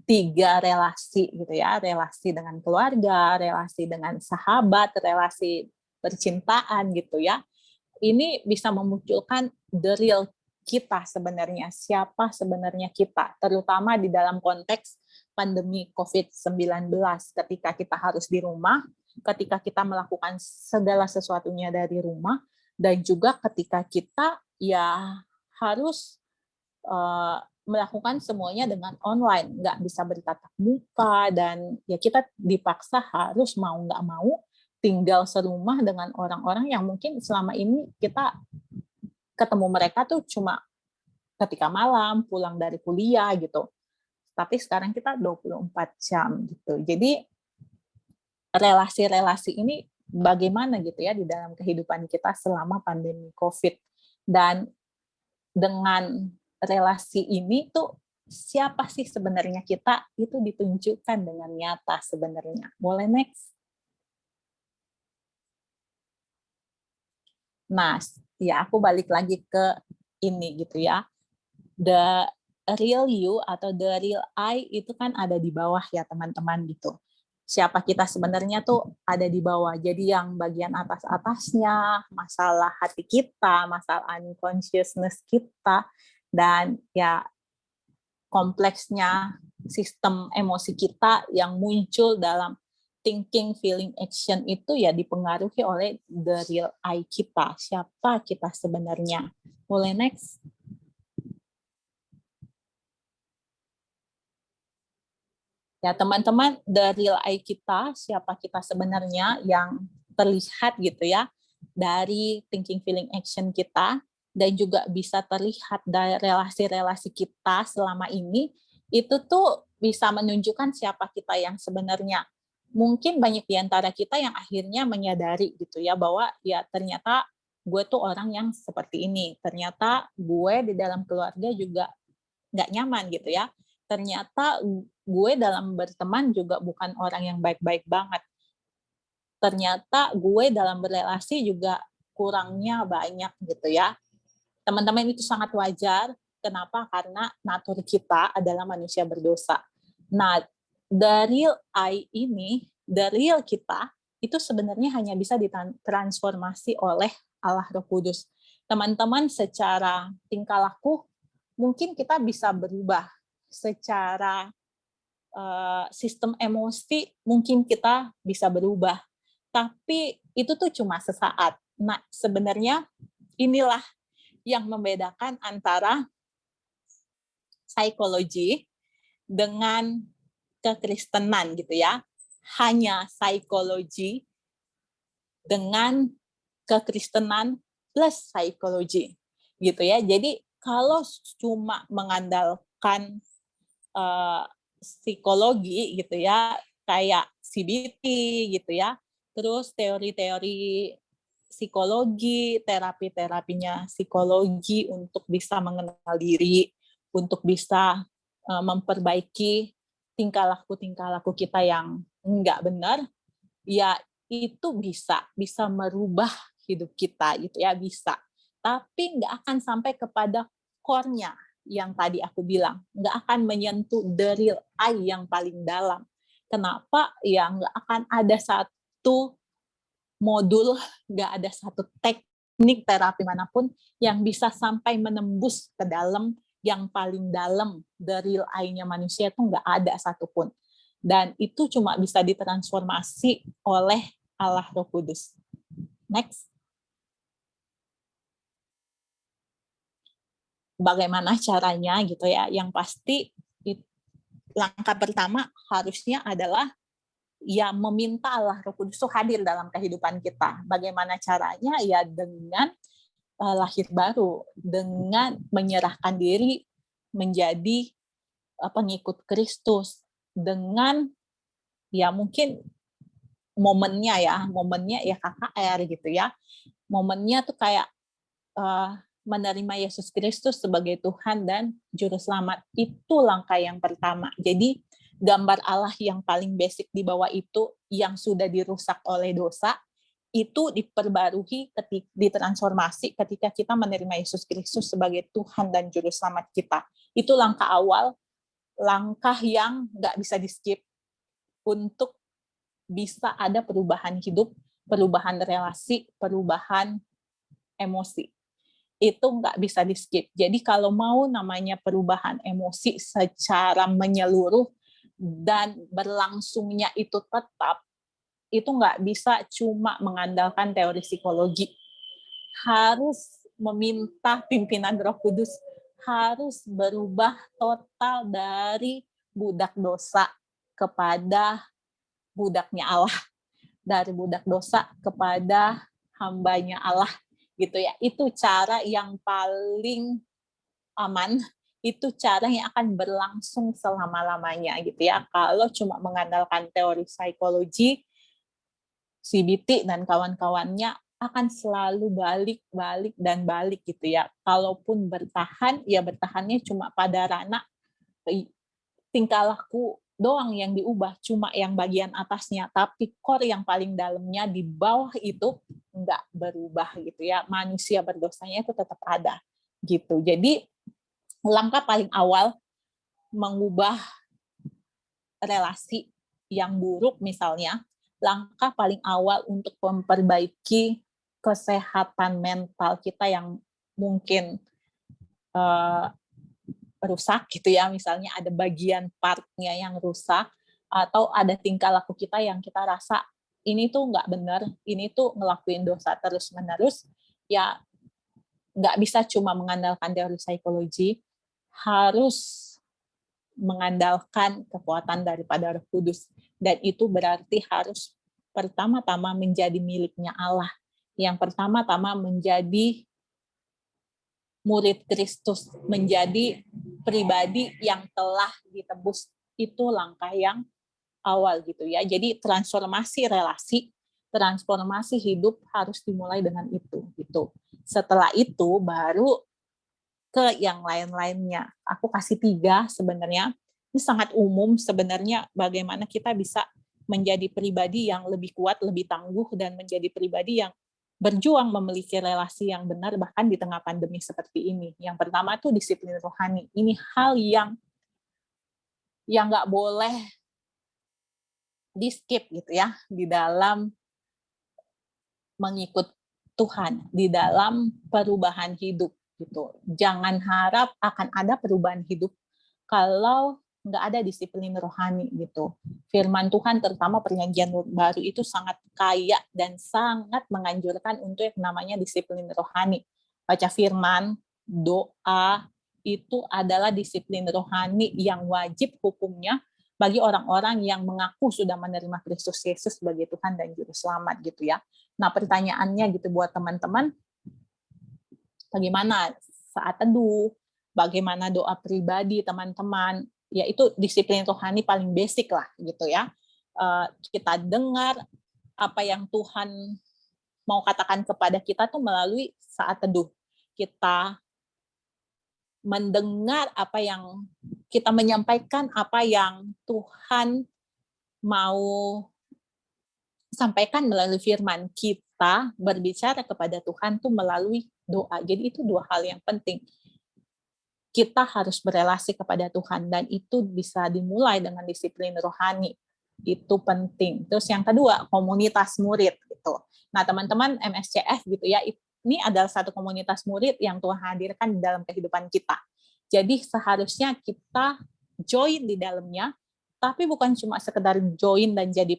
3 relasi gitu ya, relasi dengan keluarga, relasi dengan sahabat, relasi percintaan gitu ya. Ini bisa memunculkan the real kita sebenarnya, siapa sebenarnya kita, terutama di dalam konteks pandemi COVID-19, ketika kita harus di rumah, ketika kita melakukan segala sesuatunya dari rumah, dan juga ketika kita ya harus melakukan semuanya dengan online, nggak bisa bertatap muka, dan ya kita dipaksa harus mau nggak mau tinggal serumah dengan orang-orang yang mungkin selama ini kita ketemu mereka tuh cuma ketika malam, pulang dari kuliah gitu. Tapi sekarang kita 24 jam gitu. Jadi relasi-relasi ini bagaimana gitu ya di dalam kehidupan kita selama pandemi COVID. Dan dengan relasi ini tuh siapa sih sebenarnya kita, itu ditunjukkan dengan nyata sebenarnya. Boleh next? Nah, ya aku balik lagi ke ini gitu ya. The real you atau the real I itu kan ada di bawah ya teman-teman gitu. Siapa kita sebenarnya tuh ada di bawah. Jadi yang bagian atas-atasnya, masalah hati kita, masalah unconsciousness kita, dan ya kompleksnya sistem emosi kita yang muncul dalam thinking, feeling, action itu ya dipengaruhi oleh the real I kita. Siapa kita sebenarnya? Boleh next? Ya teman-teman, the real I kita, siapa kita sebenarnya yang terlihat gitu ya dari thinking, feeling, action kita, dan juga bisa terlihat dari relasi-relasi kita selama ini, itu tuh bisa menunjukkan siapa kita yang sebenarnya. Mungkin banyak di antara kita yang akhirnya menyadari gitu ya bahwa ya ternyata gue tuh orang yang seperti ini, ternyata gue di dalam keluarga juga nggak nyaman gitu ya, ternyata gue dalam berteman juga bukan orang yang baik-baik banget, ternyata gue dalam berrelasi juga kurangnya banyak gitu ya. Teman-teman, itu sangat wajar. Kenapa? Karena natur kita adalah manusia berdosa. Nah, dari I ini, dari real kita, itu sebenarnya hanya bisa ditransformasi oleh Allah Roh Kudus. Teman-teman, secara tingkah laku, mungkin kita bisa berubah. Secara sistem emosi, mungkin kita bisa berubah. Tapi itu tuh cuma sesaat. Nah, sebenarnya inilah yang membedakan antara psikologi dengan kekristenan gitu ya. Hanya psikologi dengan kekristenan plus psikologi gitu ya. Jadi kalau cuma mengandalkan psikologi gitu ya, kayak CBT gitu ya, terus teori-teori psikologi, terapi-terapinya psikologi untuk bisa mengenal diri, untuk bisa memperbaiki tingkah laku kita yang enggak benar, ya itu bisa merubah hidup kita gitu ya, bisa. Tapi nggak akan sampai kepada core-nya yang tadi aku bilang, nggak akan menyentuh the real I yang paling dalam. Kenapa? Ya nggak akan ada satu modul, nggak ada satu teknik terapi manapun yang bisa sampai menembus ke dalam yang paling dalam, the real I-nya manusia itu nggak ada satupun. Dan itu cuma bisa ditransformasi oleh Allah Roh Kudus. Next. Bagaimana caranya gitu ya? Yang pasti langkah pertama harusnya adalah ya meminta Allah Roh Kudus itu hadir dalam kehidupan kita. Bagaimana caranya? Ya dengan lahir baru, dengan menyerahkan diri menjadi pengikut Kristus, dengan ya mungkin momennya ya KKR gitu ya. Momennya tuh kayak menerima Yesus Kristus sebagai Tuhan dan Juru Selamat. Itu langkah yang pertama. Jadi gambar Allah yang paling basic di bawah itu yang sudah dirusak oleh dosa, itu diperbarui, ditransformasi ketika kita menerima Yesus Kristus sebagai Tuhan dan Juru Selamat kita. Itu langkah awal, langkah yang nggak bisa di-skip untuk bisa ada perubahan hidup, perubahan relasi, perubahan emosi. itu nggak bisa di skip. Jadi kalau mau namanya perubahan emosi secara menyeluruh dan berlangsungnya itu tetap, itu nggak bisa cuma mengandalkan teori psikologi. Harus meminta pimpinan Roh Kudus, harus berubah total dari budak dosa kepada budaknya Allah, dari budak dosa kepada hambanya Allah, gitu ya. Itu cara yang paling aman, itu cara yang akan berlangsung selama-lamanya, gitu ya. Kalau cuma mengandalkan teori psikologi, CBT dan kawan-kawannya akan selalu balik gitu ya. Kalaupun bertahan, ya bertahannya cuma pada ranah tingkah laku doang yang diubah, cuma yang bagian atasnya, tapi core yang paling dalamnya di bawah itu nggak berubah gitu ya. Manusia berdosanya itu tetap ada gitu. Jadi langkah paling awal mengubah relasi yang buruk misalnya, langkah paling awal untuk memperbaiki kesehatan mental kita yang mungkin rusak gitu ya, misalnya ada bagian partnya yang rusak, atau ada tingkah laku kita yang kita rasa ini tuh nggak benar, ini tuh ngelakuin dosa terus-menerus, ya nggak bisa cuma mengandalkan teori psikologi, harus mengandalkan kekuatan daripada Roh Kudus. Dan itu berarti harus pertama-tama menjadi miliknya Allah. Yang pertama-tama menjadi murid Kristus, menjadi pribadi yang telah ditebus. Itu langkah yang awal gitu ya. Jadi transformasi relasi, transformasi hidup harus dimulai dengan itu gitu. Setelah itu baru ke yang lain-lainnya. Aku kasih 3 sebenarnya. Ini sangat umum sebenarnya bagaimana kita bisa menjadi pribadi yang lebih kuat, lebih tangguh, dan menjadi pribadi yang berjuang memiliki relasi yang benar bahkan di tengah pandemi seperti ini. Yang pertama itu disiplin rohani. Ini hal yang nggak boleh di skip gitu ya di dalam mengikut Tuhan, di dalam perubahan hidup gitu. Jangan harap akan ada perubahan hidup kalau nggak ada disiplin rohani gitu. Firman Tuhan terutama perjanjian baru itu sangat kaya dan sangat menganjurkan untuk yang namanya disiplin rohani. Baca firman, doa, itu adalah disiplin rohani yang wajib hukumnya bagi orang-orang yang mengaku sudah menerima Kristus Yesus sebagai Tuhan dan Juru Selamat gitu ya. Nah pertanyaannya gitu buat teman-teman, bagaimana saat teduh, bagaimana doa pribadi teman-teman, ya itu disiplin rohani paling basic lah gitu ya. Kita dengar apa yang Tuhan mau katakan kepada kita tuh melalui saat teduh. Kita mendengar apa yang kita menyampaikan, apa yang Tuhan mau sampaikan melalui firman. Kita berbicara kepada Tuhan tuh melalui doa. Jadi itu 2 hal yang penting. Kita harus berelasi kepada Tuhan dan itu bisa dimulai dengan disiplin rohani. Itu penting. Terus yang kedua, komunitas murid gitu. Nah, teman-teman MSCF gitu ya, ini adalah satu komunitas murid yang Tuhan hadirkan di dalam kehidupan kita. Jadi seharusnya kita join di dalamnya, tapi bukan cuma sekedar join dan jadi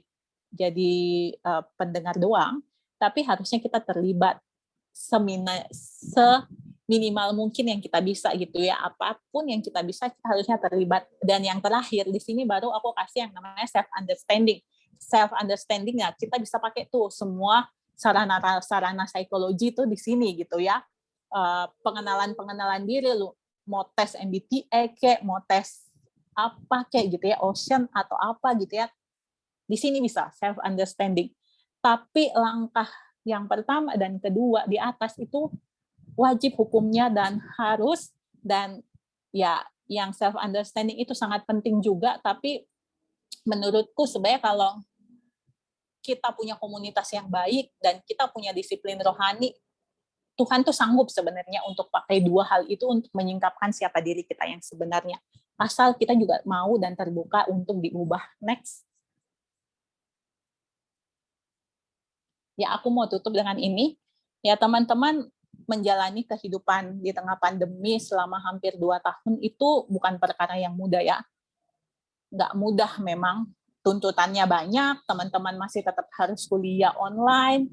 pendengar doang, tapi harusnya kita terlibat seminimal mungkin yang kita bisa gitu ya. Apapun yang kita bisa, kita harusnya terlibat. Dan yang terakhir di sini baru aku kasih yang namanya self understanding ya, kita bisa pakai tuh semua sarana psikologi itu di sini gitu ya. Pengenalan diri, lu mau tes MBTI kayak mau tes apa kayak gitu ya, Ocean atau apa gitu ya, di sini bisa self understanding. Tapi langkah yang pertama dan kedua di atas itu wajib hukumnya dan harus, dan ya yang self understanding itu sangat penting juga. Tapi menurutku sebenarnya kalau kita punya komunitas yang baik dan kita punya disiplin rohani, Tuhan tuh sanggup sebenarnya untuk pakai 2 hal itu untuk menyingkapkan siapa diri kita yang sebenarnya. Asal kita juga mau dan terbuka untuk diubah. Next. Ya, aku mau tutup dengan ini. Ya, teman-teman, menjalani kehidupan di tengah pandemi selama hampir 2 tahun itu bukan perkara yang mudah ya. Nggak mudah memang, tuntutannya banyak, teman-teman masih tetap harus kuliah online,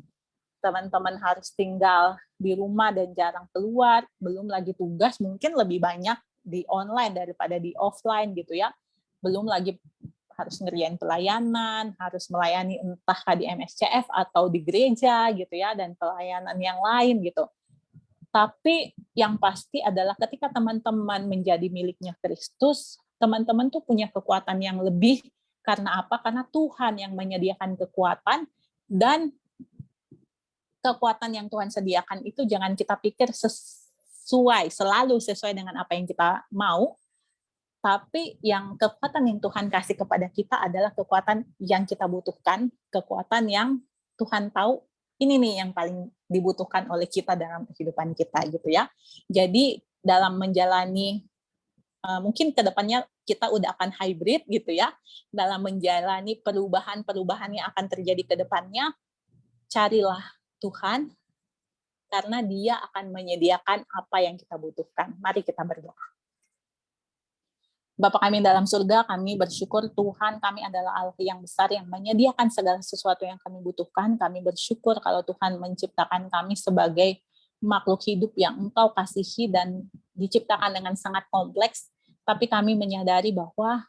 teman-teman harus tinggal di rumah dan jarang keluar, belum lagi tugas mungkin lebih banyak di online daripada di offline gitu ya. Belum lagi harus ngerjain pelayanan, harus melayani entah di MSCF atau di gereja gitu ya, dan pelayanan yang lain gitu. Tapi yang pasti adalah ketika teman-teman menjadi miliknya Kristus, teman-teman tuh punya kekuatan yang lebih. Karena apa? Karena Tuhan yang menyediakan kekuatan, dan kekuatan yang Tuhan sediakan itu jangan kita pikir selalu sesuai dengan apa yang kita mau, tapi yang kekuatan yang Tuhan kasih kepada kita adalah kekuatan yang kita butuhkan, kekuatan yang Tuhan tahu ini nih yang paling dibutuhkan oleh kita dalam kehidupan kita gitu ya. Jadi dalam menjalani mungkin kedepannya kita udah akan hybrid gitu ya, dalam menjalani perubahan-perubahan yang akan terjadi ke depannya, carilah Tuhan, karena Dia akan menyediakan apa yang kita butuhkan. Mari kita berdoa. Bapa kami dalam surga, kami bersyukur Tuhan kami adalah Allah yang besar yang menyediakan segala sesuatu yang kami butuhkan. Kami bersyukur kalau Tuhan menciptakan kami sebagai makhluk hidup yang Engkau kasihi dan diciptakan dengan sangat kompleks. Tapi kami menyadari bahwa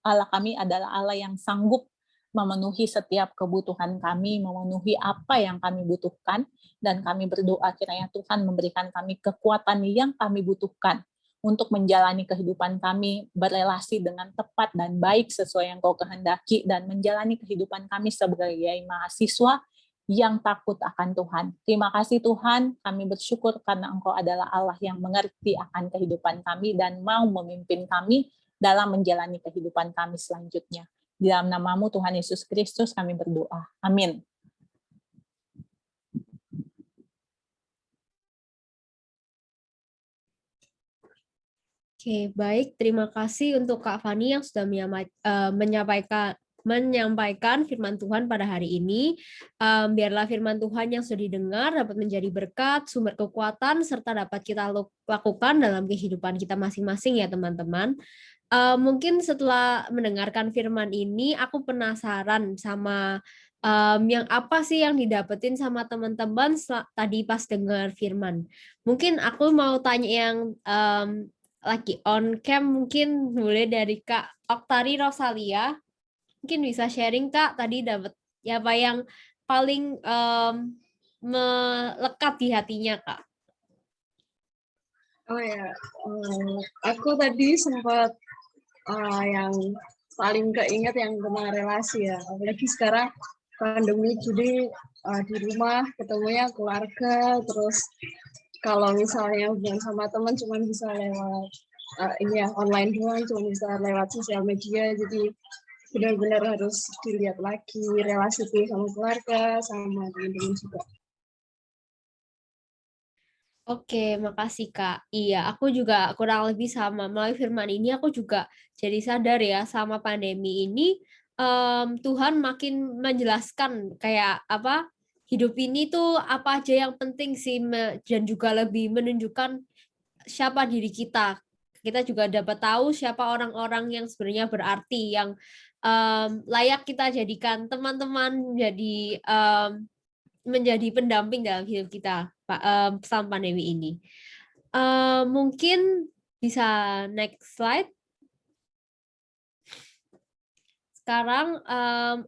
Allah kami adalah Allah yang sanggup memenuhi setiap kebutuhan kami, memenuhi apa yang kami butuhkan, dan kami berdoa kiranya Tuhan memberikan kami kekuatan yang kami butuhkan untuk menjalani kehidupan kami berelasi dengan tepat dan baik sesuai yang Kau kehendaki, dan menjalani kehidupan kami sebagai mahasiswa yang takut akan Tuhan. Terima kasih Tuhan, kami bersyukur karena Engkau adalah Allah yang mengerti akan kehidupan kami dan mau memimpin kami dalam menjalani kehidupan kami selanjutnya. Di dalam nama-Mu Tuhan Yesus Kristus kami berdoa. Amin. Oke, baik. Terima kasih untuk Kak Fani yang sudah menyampaikan firman Tuhan pada hari ini. Biarlah firman Tuhan yang sudah didengar dapat menjadi berkat, sumber kekuatan, serta dapat kita lakukan dalam kehidupan kita masing-masing ya teman-teman. Mungkin setelah mendengarkan firman ini, aku penasaran sama yang apa sih yang didapetin sama teman-teman tadi pas dengar firman. Mungkin aku mau tanya yang lagi on cam, mungkin mulai dari Kak Oktari Rosalia. Mungkin bisa sharing Kak, tadi dapat ya apa yang paling melekat di hatinya Kak. Oh ya, aku tadi sempat yang paling keinget yang tentang relasi ya, apalagi sekarang pandemi, jadi di rumah ketemunya keluarga, terus kalau misalnya hubungan sama teman cuma bisa lewat ini ya online doang, cuma bisa lewat sosial media, jadi benar-benar harus dilihat lagi relasi sama keluarga sama teman-teman juga. Oke, makasih Kak. Iya, aku juga kurang lebih sama. Melalui firman ini aku juga jadi sadar ya, sama pandemi ini Tuhan makin menjelaskan kayak apa hidup ini tuh apa aja yang penting sih, dan juga lebih menunjukkan siapa diri kita. Kita juga dapat tahu siapa orang-orang yang sebenarnya berarti, yang layak kita jadikan teman-teman, menjadi pendamping dalam hidup kita selama pandemi ini. Mungkin bisa next slide. Sekarang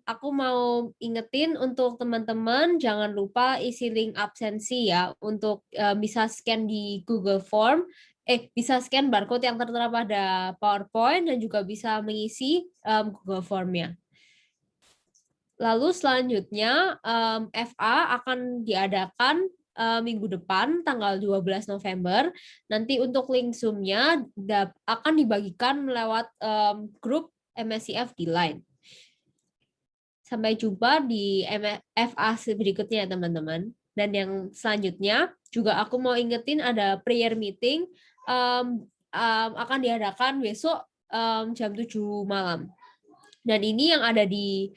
aku mau ingetin untuk teman-teman jangan lupa isi link absensi ya, untuk bisa scan di Google Form, bisa scan barcode yang tertera pada PowerPoint dan juga bisa mengisi Google Form-nya. Lalu selanjutnya FA akan diadakan minggu depan tanggal 12 November. Nanti untuk link Zoom-nya akan dibagikan lewat grup MSCF di Line. Sampai jumpa di FA berikutnya ya teman-teman. Dan yang selanjutnya juga aku mau ingetin ada prayer meeting akan diadakan besok jam 7 malam. Dan ini yang ada di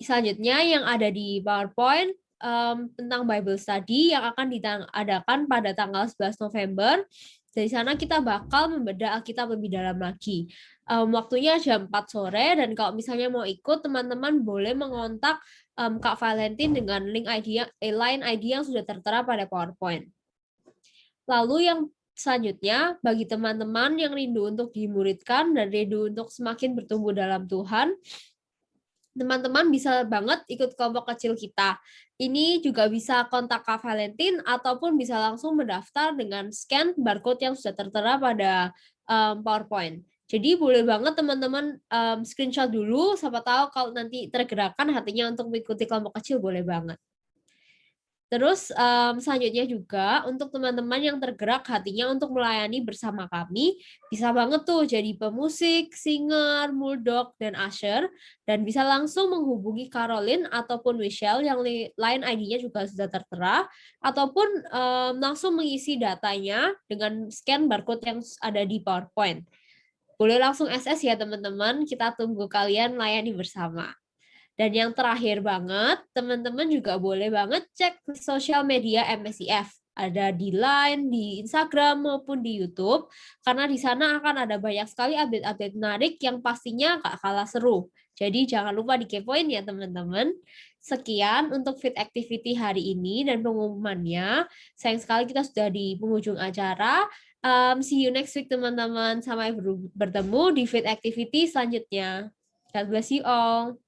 selanjutnya yang ada di PowerPoint tentang Bible Study yang akan diadakan pada tanggal 11 November. Dari sana kita bakal membedah Alkitab lebih dalam lagi. Waktunya jam 4 sore, dan kalau misalnya mau ikut, teman-teman boleh mengontak Kak Valentin dengan link line ID yang sudah tertera pada PowerPoint. Lalu yang selanjutnya, bagi teman-teman yang rindu untuk dimuridkan dan rindu untuk semakin bertumbuh dalam Tuhan, teman-teman bisa banget ikut kelompok kecil kita. Ini juga bisa kontak Kak Valentin ataupun bisa langsung mendaftar dengan scan barcode yang sudah tertera pada PowerPoint. Jadi boleh banget teman-teman screenshot dulu, siapa tahu kalau nanti tergerakkan hatinya untuk mengikuti kelompok kecil, boleh banget. Terus selanjutnya juga untuk teman-teman yang tergerak hatinya untuk melayani bersama kami, bisa banget tuh jadi pemusik, singer, muldok, dan usher, dan bisa langsung menghubungi Caroline ataupun Michelle yang line ID-nya juga sudah tertera, ataupun langsung mengisi datanya dengan scan barcode yang ada di PowerPoint. Boleh langsung SS ya teman-teman, kita tunggu kalian melayani bersama. Dan yang terakhir banget, teman-teman juga boleh banget cek sosial media MSIF. Ada di Line, di Instagram, maupun di YouTube. Karena di sana akan ada banyak sekali update-update menarik yang pastinya gak kalah seru. Jadi jangan lupa dikepoin ya teman-teman. Sekian untuk Fit Activity hari ini dan pengumumannya. Sayang sekali kita sudah di penghujung acara. See you next week teman-teman. Sampai bertemu di Fit Activity selanjutnya. God bless you all.